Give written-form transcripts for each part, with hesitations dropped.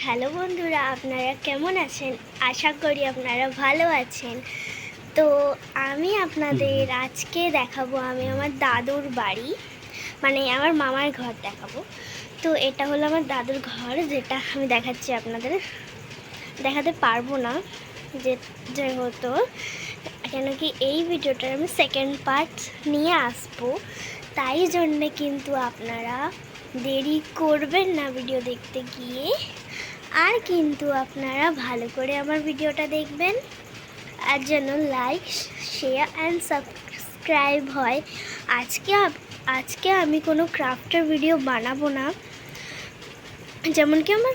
Hello বন্ধুরা, আপনারা কেমন আছেন? আশা করি আপনারা ভালো আছেন। তো আমি আপনাদের আজকে দেখাবো আমি আমার দাদুর বাড়ি, মানে আমার মামার ঘর দেখাবো। তো এটা হলো আমার দাদুর ঘর, যেটা আমি দেখাচ্ছি আপনাদের। দেখাতে পারবো না যেহেতু, কেন কি এই ভিডিওটার আমি সেকেন্ড পার্ট নিয়ে আসবো, তাই জন্যে কিন্তু আপনারা দেরি করবেন না ভিডিও দেখতে গিয়ে। আর কিন্তু আপনারা ভালো করে আমার ভিডিওটা দেখবেন, আর যেন লাইক, শেয়ার অ্যান্ড সাবস্ক্রাইব হয়। আজকে আমি কোনো ক্রাফটের ভিডিও বানাবো না, যেমন কি আমার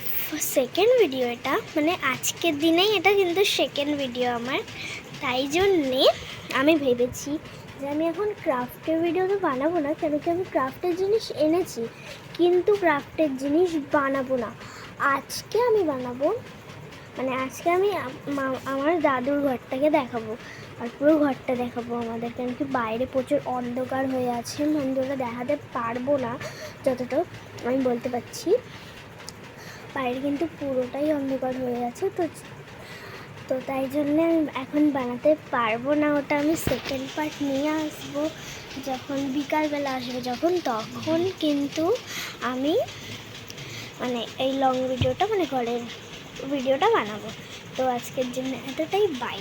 সেকেন্ড ভিডিও এটা, মানে আজকের দিনেই এটা কিন্তু সেকেন্ড ভিডিও আমার। তাই জন্যে আমি ভেবেছি যে আমি এখন ক্রাফটের ভিডিও তো বানাবো না, কেন কি আমি ক্রাফটের জিনিস এনেছি, কিন্তু ক্রাফটের জিনিস বানাবো না। আজকে আমি বানাবো, মানে আজকে আমি আমার দাদুর ঘরটাকে দেখাবো, আর পুরো ঘরটা দেখাবো আমাদের, কেন কি বাইরে প্রচুর অন্ধকার হয়ে আছে, বন্ধুরা দেখাতে পারবো না। যতটা আমি বলতে পারছি, বাইরে কিন্তু পুরোটাই অন্ধকার হয়ে আছে। তো তাই জন্যে আমি এখন বানাতে পারবো না, ওটা আমি সেকেন্ড পার্ট নিয়ে আসবো যখন বিকালবেলা আসবে, তখন কিন্তু আমি মানে এই লং ভিডিওটা, মানে ঘরের ভিডিওটা বানাবো। তো আজকের জন্য এতটাই, বাই।